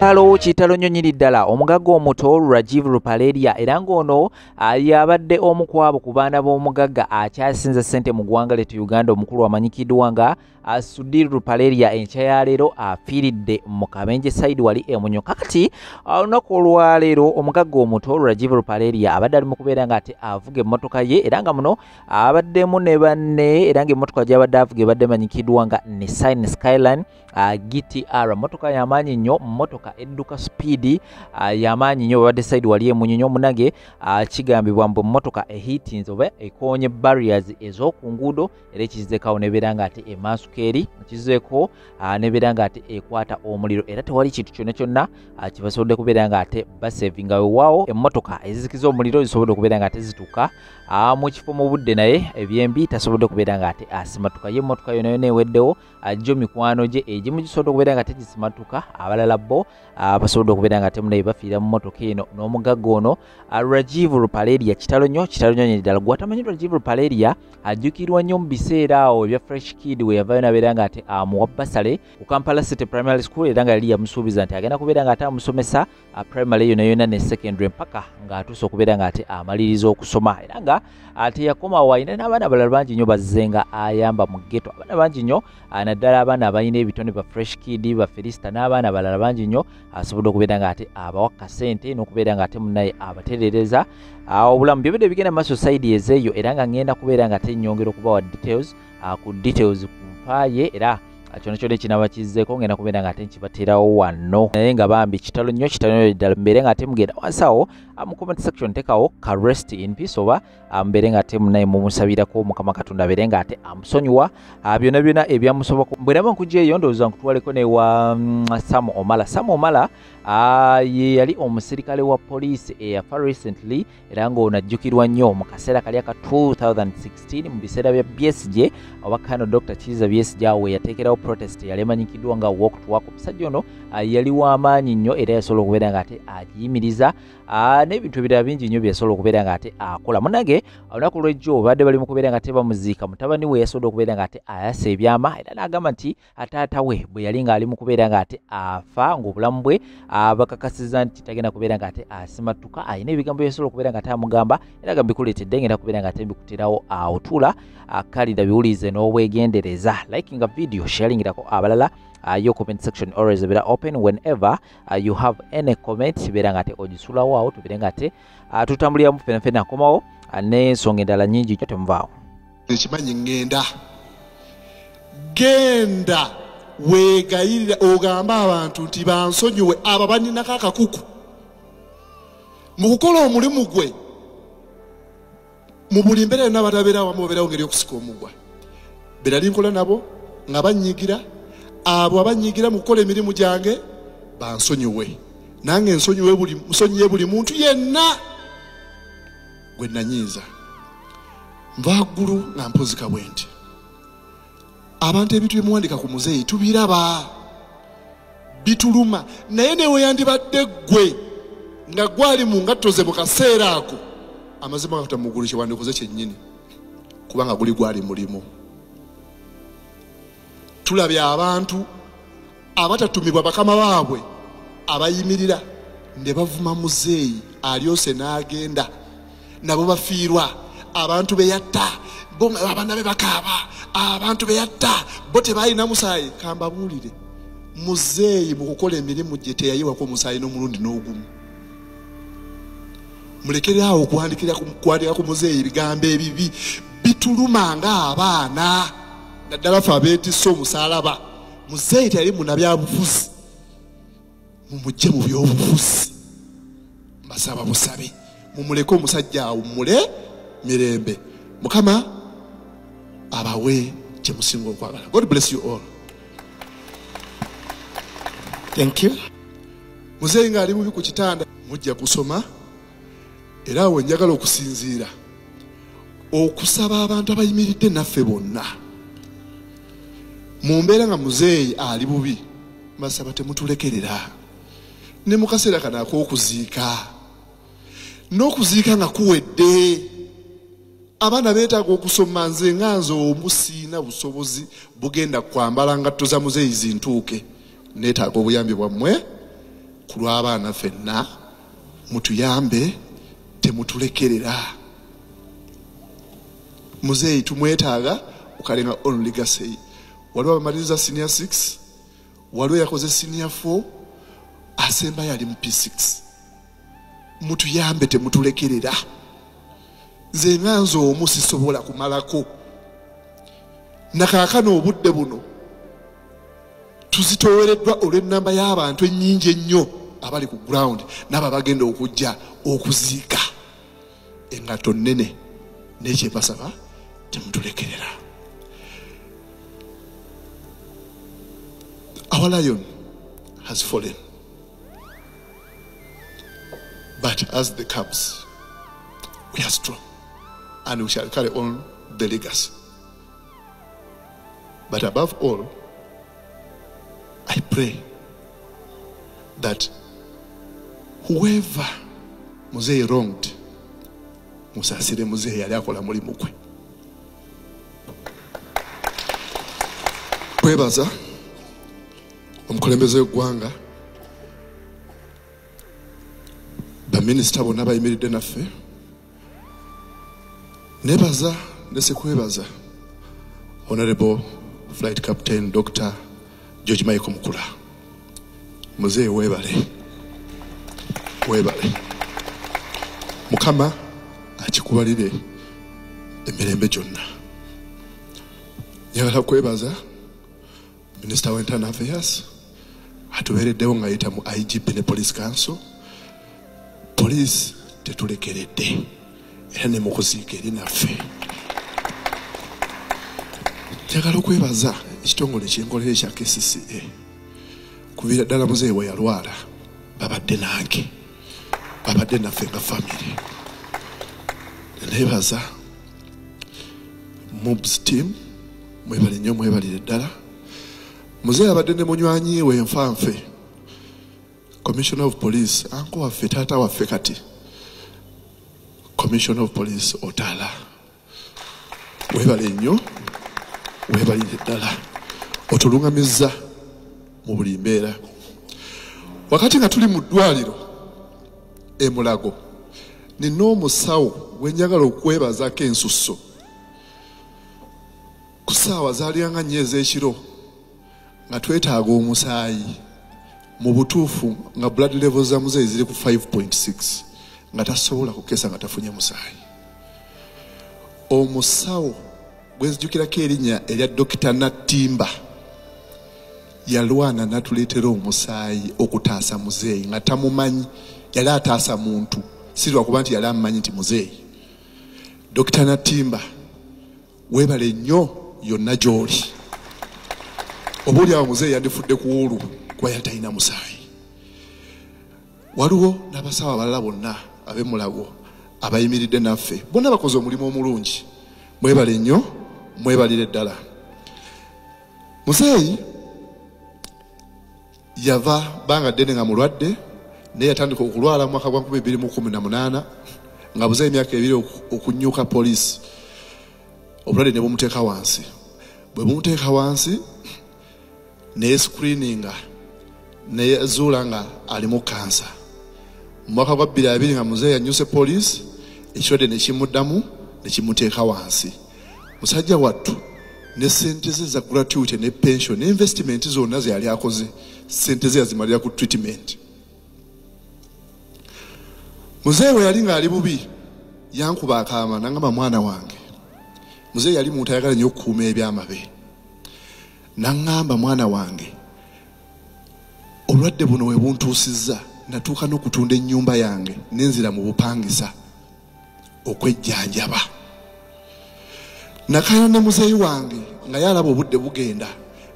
Kitalo nnyo nnyini ddala omugagga omuto Rajiv Rupaleria era ng'ono yabadde omu ku abo ku baana b'omugagga akyasinza ssente mu ggwanga letu Uganda omukulu amanyikiddwa nga Sudhir Rupaleria enkya ya leero afiiridde mu Kabenje side wali emunyo. Kakati olunaku olwaleero omugagga omuto Rajiv Rupaleria abadde ali mu kubeera nga ate avuga emmotoka ye era nga muno abaddemu ne banne era ng'emmotoka gy'abadde avuga ebadde emanyikiddwa nga Nissan Skyline GTR motoka y'amaanyi nnyo, motoka edduka speed y'amaanyi nnyo babadde side wali emunyonyo munage kigambibwa mbu motoka ehitinze oba ekoonye barriers ez'oku nguudo era ekizizeekawo nebeera nga ate emaaso keeri ekizizeeko nebeera nga ate ekwata omuliro era tewali kintu kyonna kyonna kibasobodde kubeera nga ate basevinga wewaawo emmotoka ezizikiza omuliro zisobodde okubeera nga ate zituuka mu kifo mu budde naye ebyembi tasobodde kubeera nga ate asimatuka ye emmotoka yonna yonna eweddewo ajjo mikwano gye egimu gisobodde okubeera nga tegisimatuka abalala bo basobodde okubeera nga temunaye bafiira mu mmotoka eno n'omugagga ono Rajiv Rupaleria kitalo nnyo nyini ddala gwatamanyi Rajiv Rupaleria ajjukirwa nnyo mu biseera awo ebya Fresh Kid we yavaayo nabeera nga ate amuwa basale ku Kampala City Primary School era nga yali yamusuubiza nti agenda kubeera nga ate amusomesa primary yonna yonna ne secondary mpaka ng'atuuse okubeera nga ate amaliriza okusoma era nga ate yakomawo ayina n'abaana abalala bangi nnyo bazze nga ayamba mu ghetto abaana bangi nnyo naddala abaana abalina ebitone ba Fresh Kid ba Felista n'abaana abalala bangi nnyo asobodde okubeera nga ate abawa kasente n'okubeera nga ate munaye abatereereza obulamu byobedde bigenda maaso side ezeeyo era nga ngenda kubeera nga ate nnyongera okubawa details ku nfaaye era kyona kyona ekinaba kizzeeko ngenda kubeera nga ate nkibateerawo wano naye nga bambi kitalo nnyo ddala mbeere nga ate mugenda wansawo mu comment section tekawo ka rest in peace oba mbeere nga ate munaye mumusabirako mukama katonda abeere nga ate amusonyiwa byonna byonna ebyamusobako bwe naba nkujja eyo ndowooza nkutwaleko newa Sam Omala ye yali omusirikale wa poliisi eyafa recently era ng'ono ajjukirwa nnyo mu kaseera kali aka 2016 mu biseera bya BSJ oba kano Dr. Kiza BSJ awo yateekerawo protest yali emanyikiddwa nga walk to work. Omusajja ono yali w'amaanyi nnyo era yasobola okubeera nga ate agiyimiriza n'ebintu ebirala bingi nnyo byasobola okubeera nga ate akola munage olunaku lw'ejjo badde bali mu kubeera nga ate bamuziika mutabani we yasobola okubeera nga ate ayasa ebyama era n'agamba nti taata we bwe yali ng'ali mu kubeera nga ate afa ng'obulamu bwe bakakasiza nti tagenda kubeera nga ate asimatuka ayina ebigambo byasobola okubeera nga ate amugamba era nga bikuleetedde ngenda kubeera nga ate mbikuterawo awutula kalida biwulize n'obwegendereza likinga video sharingirako abalala your comment section always be open whenever you have any comment beera nga ate ogisulawo awo tubeere nga ate tutambuliramu fenafena akomawo n'ensonga endala nnyingi nnyo temuvaawo ekimanyi genda weegayirira ogamba abantu nti bansonyiwe abo baninako akakuku mu kukola omulimu gwe mu buli mbeera yonna abatabeera awamu babeerawo ngeri okusika omugwa beera linkola nabo nga banyigira abo abanyigira mu kukola emirimu gyange bansonyiwe nange nsonyiye buli muntu yenna gwe nanyiiza nva ggulu nga mpozika bwe nti abantu ebintu byemuwandika ku muzeeyi tubiraba bituluma naye newe yandibadde ggwe nga gwali mu ngatto ze mu kaseera ako amazima gata mugulu kyewandikoze kyennyini kubanga guli gwali mulimu tulabye abantu abatatumibwa bakama baabwe abayimirira ne bavuma muzeeyi alyose n'agenda nabo bafiirwa abantu beyatta abaana be bakaaba abantu beyatta bo tebalina musaayi kambabuulire muzeeyi mu kukola emirimu gye teyayiwako musaayi n'omulundi n'ogumu mulekeraawo okuwandikira ku muzeeyi ebigambo ebibi bituluma ng'abaana naddala fe abeetisse omusaalaba muzeeyi teyali muna byabufuzi mumugye mu by'obufuzi mbasaba busabe mumuleke omusajja awummule mirembe mukama abawe kyemusinga okwagala. God bless you all. Thank you. Muzeeyi ng'ali bubi ku kitanda mujja kusoma era awo njagala okusinziira okusaba abantu abayimiridde naffe bonna mu mbeera nga muzeeyi ali bubi mbasaba temutulekerera ne mu kaseera kano ak'okuziika n'okuziika nga kuwedde abaana beetaaga okusoma nze nga nze omu siina busobozi bugenda kwambala ngatto za muzeeyi zintuuke neetaaga obuyambi bwammwe kulwa abaana ffenna mutuyambe temutulekerera. Muzeeyi tumwetaaga ukalenga on legacy. Waliwo abamaliriza senior 6, waliwo yakoze senior 4, asemba yali mu P6. Mutuyambe temutulekerera. Nze nganzo omu sisobola kumalako. Nakaakano obudde buno tuzitoowereddwa olw'ennamba y'abantu ennyingi ennyo abali ku ground n'abo bagenda okujja okuziika. Engato nnene n'ekyebasaba temutulekerera. Our lion has fallen, but as the cubs we are strong and we shall carry on the legacy. But above all, I pray that whoever Muzeeyi wronged, musasire Muzeeyi yali akola mulimu gwe. Kwebaza omukulembeze w'eggwanga, baminisita bonna bayimiridde naffe, nebaza ne sekwebaza Honorable Flight Captain Dr. George Michael Mukula. Muzeeyi weebale. Mukama akikubalire emirembe gyonna. Njagala kwebaza Minister wa Internal Affairs atuweereddewo ng'ayita mu IGP ne Police Council. Police tetulekeredde era ne mu kuziika eri naffe. Njagala okwebaza ekitongole ky'enkolere ekya KCCA kuviira ddala Muzeeyi we yalwala babadde nange, babadde naffe nga family. Nebaza MOBS team, mwebale nnyo, mwebalire ddala. Muzeeyi abadde ne munywanyi we nfanfe, Commissioner of Police, anko waffe, taata waffe kati, Commissioner of Police Otala. Webale nnyo, webalire ddala, otulungamizza mu buli mbeera. Wakati nga tuli mu ddwaliro e Mulago, nina omusawo gwe njagala okwebazaako ensusso. Ku ssaawa zaaliyanga nnyo ez'ekiro nga twetaaga omusaayi, mu butuufu nga blood levels za Muzeeyi ziri ku 5.6 nga tasobola kukesa nga tafunye musaayi. Omusawo gwe nzijukirako erinnya erya Dr. Natimba yalwana natuleetera omusaayi okutaasa Muzeeyi nga tamumanyi, yali ataasa muntu, si lwakuba nti yali amumanyi nti Muzeeyi. Dr. Natimba weebale nnyo yonna gy'oli. Obuulyawo Muzeeyi yandifudde ku wulu kuba yali talina musaayi. Waliwo n'abasawo abalala bonna ab'e Mulago abayimiridde naffe, bonna bakoze omulimu omulungi. Mwebale nnyo, mwebalire ddala. Muzeeyi yava banga ddene nga mulwadde, naye yatandika okulwala mu mwaka gwa 2018 nga buzeeyi emyaka 2 okunnyuka poliisi. Obulwadde ne bumuteeka wansi. Bwe bumuteeka wansi ne screeninga ne zuula nga alimu kansa. Mu mwaka gwa 2020 nga Muzeeyi yannyuse poliisi, ekirwadde ne kimuddamu ne kimuteeka wansi. Musajja wattu ne ssente ze za gratuity ne pension ne investment zonna ze yali akoze, ssente ze yazimalira ku treatment. Muzeeyi we yali ng'ali bubi yankuba akaama n'angamba mwana wange. Muzeeyi yali muntu ayagala nnyo okukuuma ebyama be. N'angamba mwana wange, obulwadde buno we buntuusizza natuuka n'okutunda ennyumba yange n'enzira mu bupangisa okwejjanjaba. Nakaayana ne Muzeeyi wange nga yalaba obudde bugenda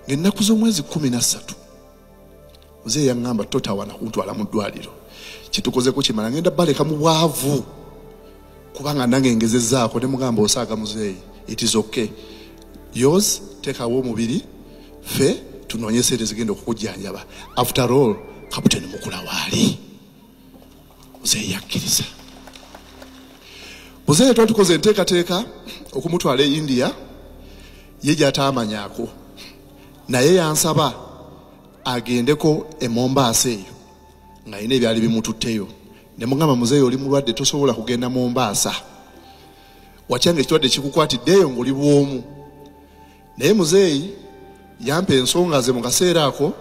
ng'ennaku z'omwezi 13. Muzeeyi yaŋŋamba totawana kuntwala mu ddwaliro. Kitukozeko kimala ngenda baleka mu bwavu kubanga nange ngezezzaako ne mugamba osaaga Muzeeyi. It is okay. Yours, teekawo omubiri, ffe tunoonye sente zigenda okukujjanjaba. After all, Kaputeni Mukula waali. Muzeeyi yakkiriza. Muzeeyi twatukoze enteekateeka okumutwala e India, ye gy'ataamanyaako. Naye yansaba agendeko e Mombasa eyo nga ine byali bimututteyo ne mugamba muzeeyi oli mulwadde tosobola kugenda mu Mombasa wacyange ekitwadde kikukwatiddeyo ng'oli bwomu naye muzeeyi yampa ensonga ze mu kaseera ako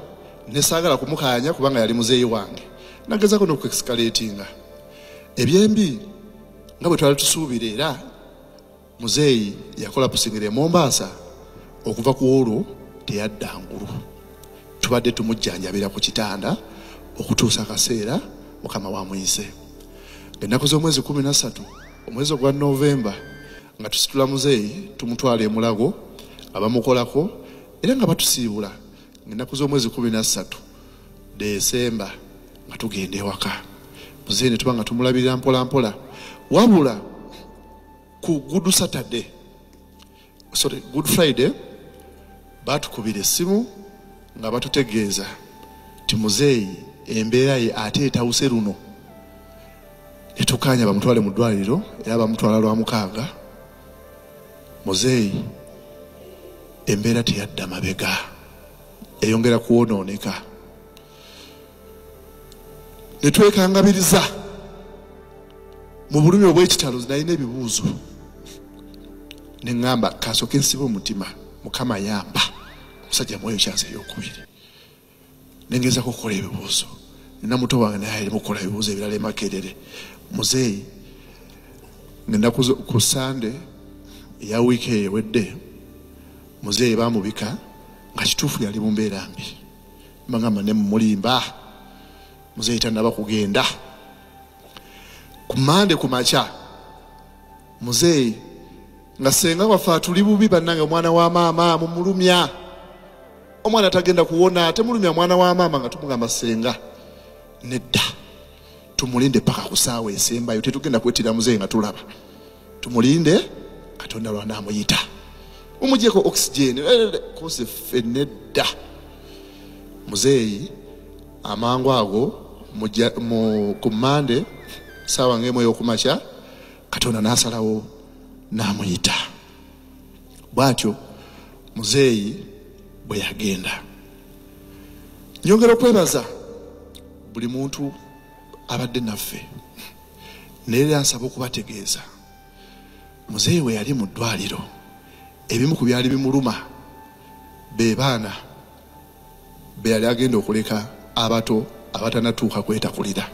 ne saagala kumukaanya kubanga yali muzeeyi wange nagezako n'okuexcalatinga ebyembi nga bwe twali tusuubira era muzeeyi yakola pusingire e Mombasa okuva ku olwo teyadda ngulu tubadde tumujjanjabira ku kitanda okutuusa akaseera Mukama wamuyise ennaku z'omwezi 13 omwezi ogwa Novemba nga tusitula muzeeyi tumutwala e Mulago abamukolako era nga batusiibula ennaku z'omwezi 13 Desemba nga tugenda ewaka muzeeyi ne tuba nga tumulabirira mpola mpola wabula ku Good Friday batukubira essimu nga batutegeeza ti muzeeyi embeera ye ate etawuse luno ne tukaanya bamutwale mu ddwaliro era bamutwala lwa mukaaga muzeeyi embeera teyadda mabega eyongera kuwonooneka ne twekangabiriza mu bulumi obw'ekitalo nalina ebibuuzo ne ŋŋamba kasooke nsibe omutima Mukama yamba musajja mwoyo kyanse ey'okubiri ne ngezako okukola ebibuuzo nina muto wange naye ali mukola ebibuuzo ebirala emakerere muzeeyi ngenda ku Sande eya wiiki eyo ewedde muzeeyi baamubika nga kituufu yali mu mbeera mbi mbagamba ne mumulimba muzeeyi tannaba kugenda ku Mande ku makya muzeeyi nga senga waffe tuli bubi bannange omwana wa maama mumulumya omwana tagenda kuwona temulumya mwana wa maama nga tumugamba senga nedda tumulinde paka ku ssaawa esembayo tetugenda kwetira muzeeyi nga tulaba tumulinde Katonda lwana amuyita umugyeko oxygen kose ffe nedda muzeeyi amangu ago ku Mande ssaawa ng'emu ey'okumakya Katonda n'asalawo n'amuyita bw'atyo muzeeyi bwe yagenda nyongera okwebaza buli muntu abadde naffe naye ansaba okubategeeza muzeeyi we yali mu ddwaliro ebimu ku byali bimuluma be baana be yali agenda okuleka abato abatanatuuka kwetakulira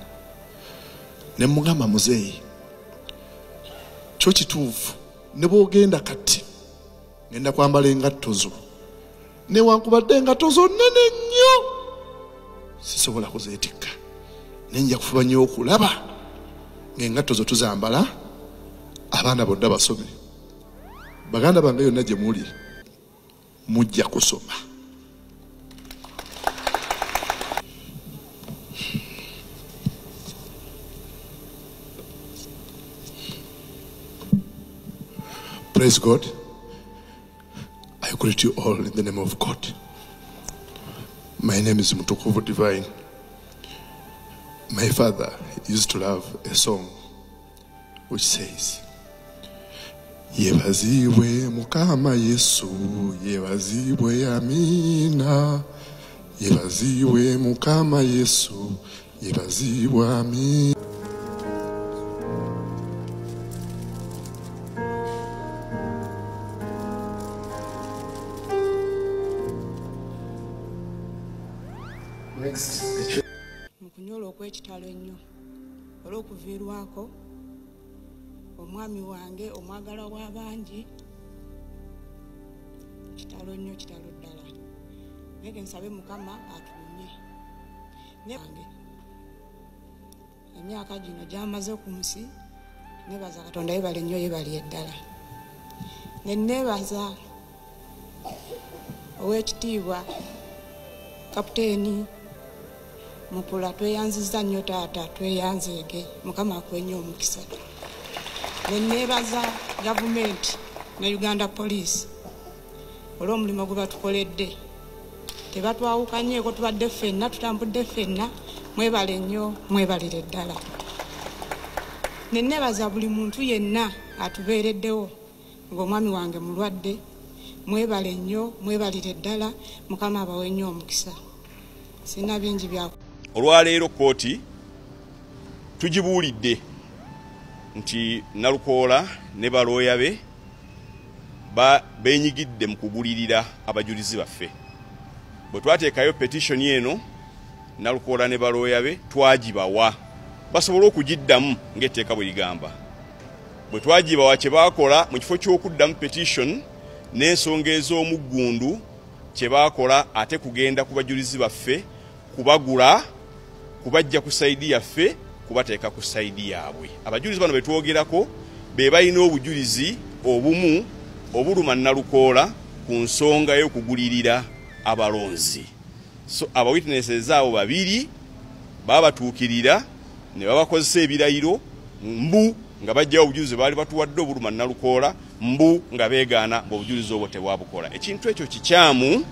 ne mugamba muzeeyi kyo kituufu ne bw'ogenda kati ngenda kwambala engatto zo newankubadde engatto zo nnene nnyo sisobola kuzeetikka ne nja kufuba nnyo okulaba ng'engatto zo tuzambala abaana bonna basome baganda bange yonna gye muli mujja kusoma Praise God. I greet you all in the name of God. My name is Mutukuvu Divine. My father used to love a song which says, Yebaziwe Mukama Yesu, Yebaziwe Amina, Yebaziwe Mukama Yesu, Yebaziwe Amina. Mukunyola okw'ekitalo ennyo olw'okuviirwako omwami wange omwagala w'abangi kitalo nnyo kitalo ddala naye nsabe Mukama atulumye nange emyaka gino gy'amaze ku nsi nebaza Katonda yebale nnyo yebali eddala ne nebaza ow'ekitiibwa Kapiteeni Mupula tweyanziza nnyo taata tweyanzeege Mukama akwenye omukisa ne nebaza gavumenti ne Uganda Police olw'omulimu gwe batukoledde tebatwawukanyeeko tubadde ffenna tutambudde ffenna mwebale nnyo mwebalire ddala ne nebaza buli muntu yenna atubeereddewo ng'omwami wange mulwadde mwebale nnyo mwebalire ddala Mukama abawe nnyo omukisa sina bingi bya olwaleero kooti tugibuulidde nti Nalukoola ne balooya be beenyigidde mu kugulirira abajulizi baffe. Bwe twateekayo petition eno Nalukoola ne balooya be twagibawa basobole okugiddamu ng'etteeka bwe ligamba. Bwe twagibawa kye baakola mu kifo ky'okuddamu petition n'ensonga ez'omuggundu kye baakola ate kugenda ku bajulizi baffe kubagula kubajja ku sayidi yaffe kubateeka ku sayidi yaabwe. Abajulizi bano betwogerako be balina obujulizi obumu obuluma Nalukoola ku nsonga y'okugulirira abalonzi. So aba witnesses abo babiri babatuukirira ne babakozesa ebirayiro mbu nga bajjawo obujulizi baali batuwadde obuluma Nalukoola mbu nga beegaana ng'obujulizi obwo tebwabukola. Ekintu ekyo kikyamu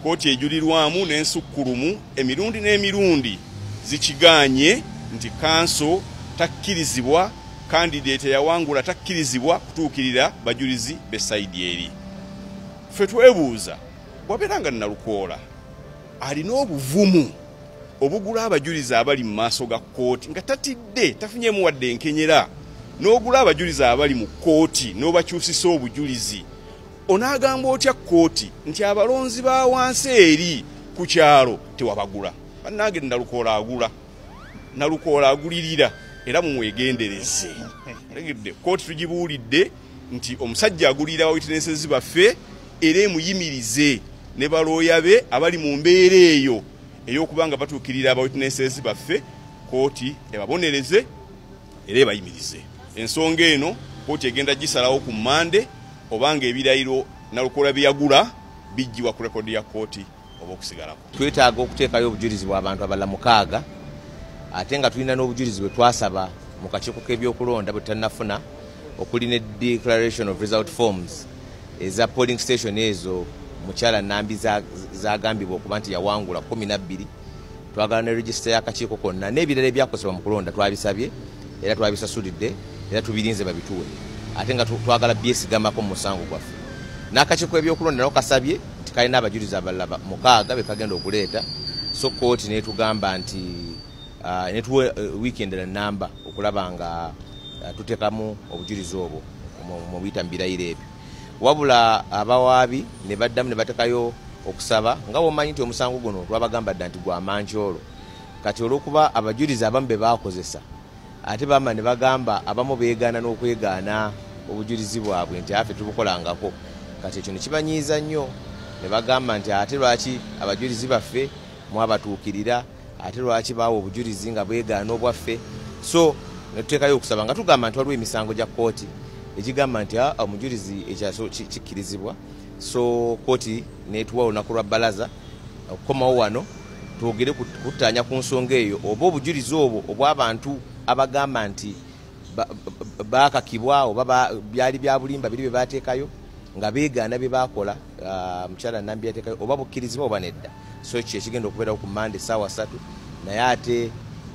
kooti ejulirwamu n'ensukkulumu emirundi n'emirundi zikiganye nti kanso takkirizibwa kandidate yawangula takkirizibwa kutuukirira bajulizi be sayidi eri. Ffe twebuuza bw'abeera nga Nalukoola alina obuvumu obugula abajulizi abali mu maaso ga kooti nga tatidde tafunyeemu wadde enkenyera n'ogula abajulizi abali mu kooti n'obakyusisa obujulizi, onaagamba otya kooti nti abalonzi ba wansi eri ku kyalo tewabagula? Bannange Nalukoola agula, Nalukoola agulirira era mumwegendereze. Kooti tugibuulidde nti omusajja agulirira witnesses baffe era emuyimirize ne balooya be abali mu mbeera eyo ey'okubanga batuukirira aba witnesses baffe, kooti ebabonereze era ebayimirize. Ensonga eno kooti egenda gisalawo ku Mande obanga ebirayiro Nalukoola byagula bijjiwa ku rekodi ya kooti oba okusigalako. Twetaaga okuteekayo obujulizi bw'abantu abalala 6 ate nga tulina n'obujulizi bwe twasaba mu kakiiko k'ebyokulonda bwe tannafuna okuli ne declaration of result forms eza polling station ezo mukyala Nambi zagambibwa okuba nti yawangula 12. Twagala ne register y'akakiiko konna n'ebirala ebyakozesebwa mu kulonda twabisabye era twabisasulidde era tubirinze babituwe ate nga twagala byesigamako mu musango gwaffe. N'akakiiko ebyokulonda nako kasabye nti kalina abajulizi abalala 6 be kagenda okuleeta, so kooti netugamba nti netuwe weekend na namba okulaba nga tuteekamu obujulizi obwo mu biyita mu birayiro ebyo. Wabula abawaabi ne baddamu ne bateekayo okusaba nga bw'omanyi nti omusango guno twabagamba dda nti gwa mankyolo. Kati olw'okuba abajulizi abamu be baakozesa ate bama ne bagamba abamu beegaana n'okwegaana obujulizi bwabwe nti afe tubukolangako. Kati ekyo ne kibanyiiza nnyo ne bagamba nti ate lwaki abajulizi baffe mwabatuukirira, ate lwaki baawa obujulizi nga bwegaana obwaffe. So ne tuteekayo okusaba nga tugamba nti waliwo emisango gya kooti ekigamba nti omujulizi ekyaso kikkirizibwa. So kooti netuwa olunaku lwa bbalaza okukomawo wano twogere kuttaanya ku nsonga eyo oba obujulizi obwo obw'abantu abagamba nti bakakibwa oba byali bya bulimba biri bye bateekayo nga beegaana bye baakola mukyala Nambi yateekayo oba bukkirizibwa oba nedda. So ekyo ekigenda okubeerawo ku Mande ssaawa 3 naye ate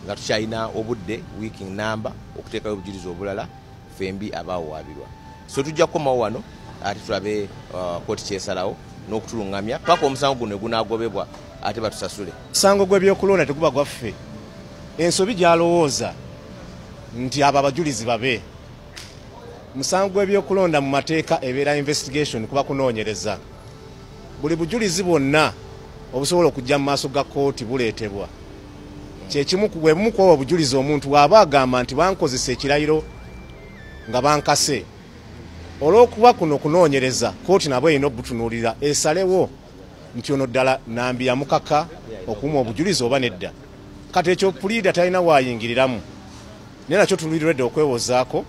nga tukyalina obudde weeking number okuteekayo obujulizi obulala fembi abaawaabirwa. So tujja kukomawo wano ate tulabe kooti kyesalawo n'okutulungamya paka omusango guno gunaagobebwa ate batusasule. Omusango gw'ebyokulonda teguba gwaffe. Ensobi gyalowooza nti abo abajulizi babe. Musango gw'ebyokulonda mu mateeka ebeera investigation kuba kunoonyereza. Buli bujulizi bwonna obusobola okujja mu maaso ga kooti buleetebwa. Kyekimu bwe bumu ku obujulizi omuntu waba agamba nti bankozesa ekirayiro nga bankase. Olw'okuba kuno kunoonyereza kooti nabo erina obutunuulira esalewo nti ono ddala Nambi yamukaka okuuma obujulizi oba nedda. Kati ekyo puliida talina waayingiriramu. Naye nakyo tuliredde okwewozaako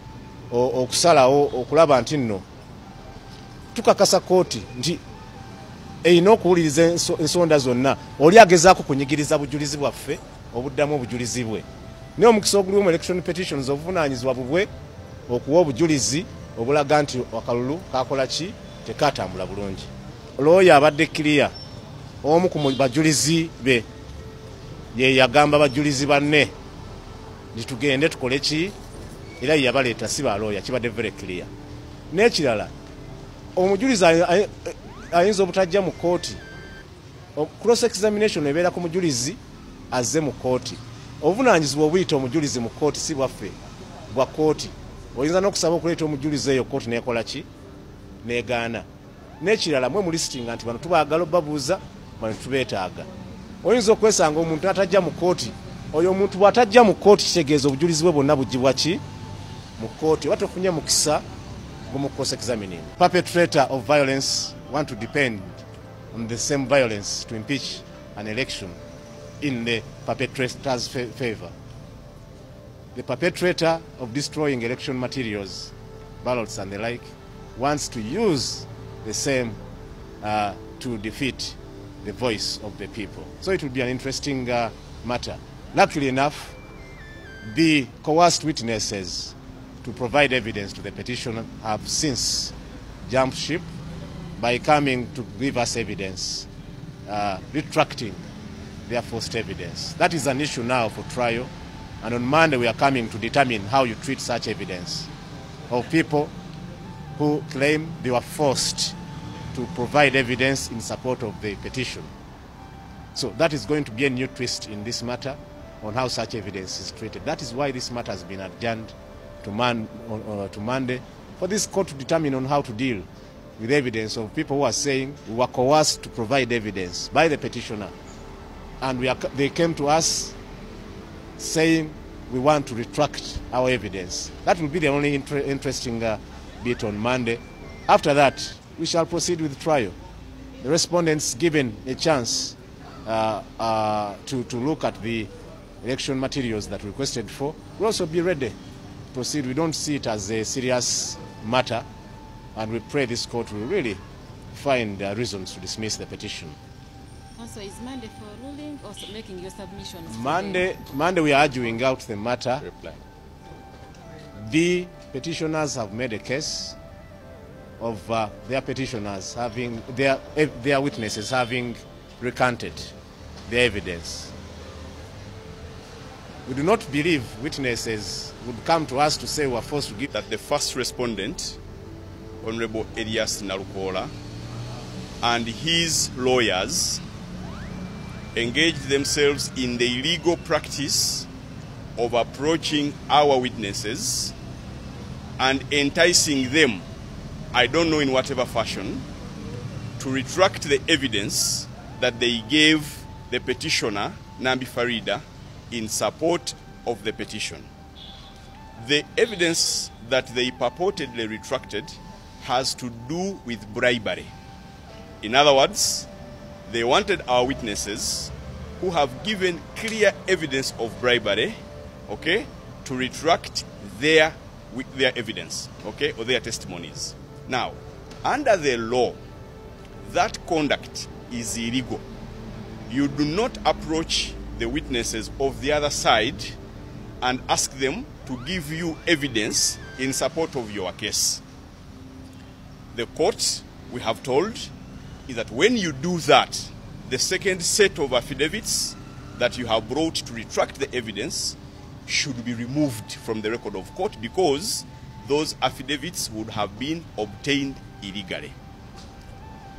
okusalawo okulaba nti nno tukakasa kooti nti erina okuwuliriza ensonda zonna. Oli agezaako kunyigiriza bujulizi bwaffe obuddamu obujulizi bwe. Naye omukisa oguliwo mu election petitions obuvunaanyizibwa bubwe okuwa obujulizi obulaga nti akalulu kakola ki tekatambula bulungi. Looya abadde clear omu ku bajulizi be ye yagamba bajulizi banne litugende tukole ki era yabaleeta si ba looya kibadde very clear. N'ekirala omujulizi ayinza obutajja mu kooti cross examination ebeera ku mujulizi azze mu kooti obuvunaanyizibwa obuyita omujulizi mu kooti si bwaffe bwa kooti oyinza n'okusaba okuleeta omujulizi eyo kooti neekola ki neegaana n'ekirala mwe mu listinga nti bano tubaagala obabuuza bano tubeetaaga oyinza okwesanga omuntu atajja mu kooti oyo omuntu bw'atajja mu kooti kitegeeza obujulizi bwe bwonna bugibwa ki mu kooti oba tofunye mukisa gumu cross examining. Perpetrator of violence want to depend on the same violence to impeach an election in the perpetrator's favor. The perpetrator of destroying election materials, ballots and the like, wants to use the same to defeat the voice of the people. So it will be an interesting matter. Luckily enough, the coerced witnesses to provide evidence to the petitioner have since jumped ship by coming to give us evidence, retracting their forced evidence. That is an issue now for trial, and on Monday we are coming to determine how you treat such evidence of people who claim they were forced to provide evidence in support of the petition. So that is going to be a new twist in this matter on how such evidence is treated. That is why this matter has been adjourned to Monday for this court to determine on how to deal with evidence of people who are saying we were coerced to provide evidence by the petitioner, and they came to us saying we want to retract our evidence. That will be the only interesting bit on Monday. After that, we shall proceed with the trial. The respondents given a chance to look at the election materials that requested for will also be ready to proceed. We don't see it as a serious matter, and we pray this court will really find reasons to dismiss the petition. Also, is Monday for ruling or making your submissions? Monday we are arguing out the matter. Reply. The petitioners have made a case of their petitioners having their witnesses having recanted the evidence. We do not believe witnesses would come to us to say we are forced to give. That the first respondent, Honorable Elias Nalukola, and his lawyers engaged themselves in the illegal practice of approaching our witnesses and enticing them, I don't know in whatever fashion, to retract the evidence that they gave the petitioner, Nambi Farida, in support of the petition. The evidence that they purportedly retracted has to do with bribery. In other words, they wanted our witnesses who have given clear evidence of bribery, okay, to retract their evidence, okay, or their testimonies. Now, under the law, that conduct is illegal. You do not approach the witnesses of the other side and ask them to give you evidence in support of your case. The court, we have told, is that when you do that, the second set of affidavits that you have brought to retract the evidence should be removed from the record of court, because those affidavits would have been obtained illegally.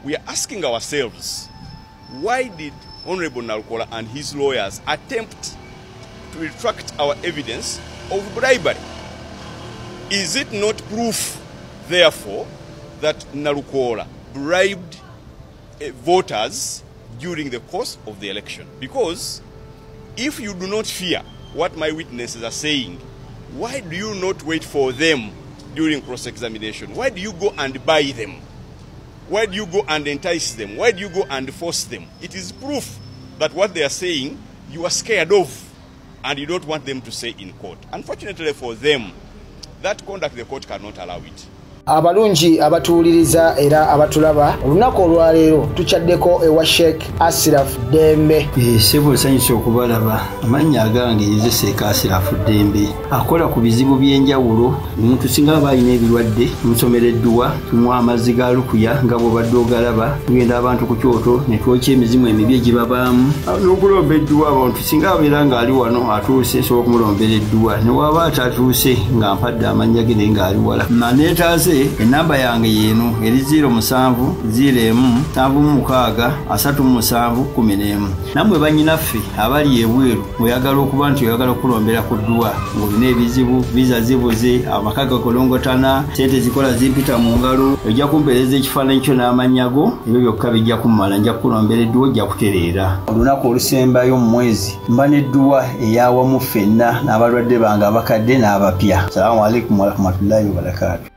We are asking ourselves, why did Honorable Nalukola and his lawyers attempt to retract our evidence of bribery? Is it not proof, therefore, that Nalukola bribed voters during the course of the election? Because if you do not fear what my witnesses are saying, why do you not wait for them during cross-examination? Why do you go and buy them? Why do you go and entice them? Why do you go and force them? It is proof that what they are saying you are scared of and you don't want them to say in court. Unfortunately for them, that conduct the court cannot allow it. Abalungi abatuuliriza era abatulaba olunaku olwaleero tuchaddeko ewa Sheikh Asiraf Dembe. Sebo sanyusa okubalaba amannya agange yeze Sheikh Asiraf Dembe akola ku bizibu by'enjawulo. Omuntu singa aba alina ebirwadde musomereddwa tumwa amazzi ga lukuya nga bw'obadde ogalaba tugenda abantu ku kyoto ne twokya emizimu emibi egibabaamu n'okulombeddwa abantu singa abeera ng'ali wano atuuse nsobola okumulombereddwa ne waba atatuuse nga mpadde amannya ge naye ng'ali wala naneetaase nze enamba yange yeno eri 0701363711 namwe banyinaffe abali ebweru oyagala okuba nti oyagala okulombera ku ddwa ng'olina ebizibu viza zibuze amaka gakolongotana sente zikola zimpita mu ngalo ojja kumpeereza ekifaananyi kyo n'amanyago ebyo byokka bijja kummala nja kukulombera edduwa ojja kutereera olunaku olusembayo mu mwezi mba n'edduwa eyawamu ffenna n'abalwadde bange abakadde n'abapya. Assalamu alaikum warahmatullahi wabarakatuh.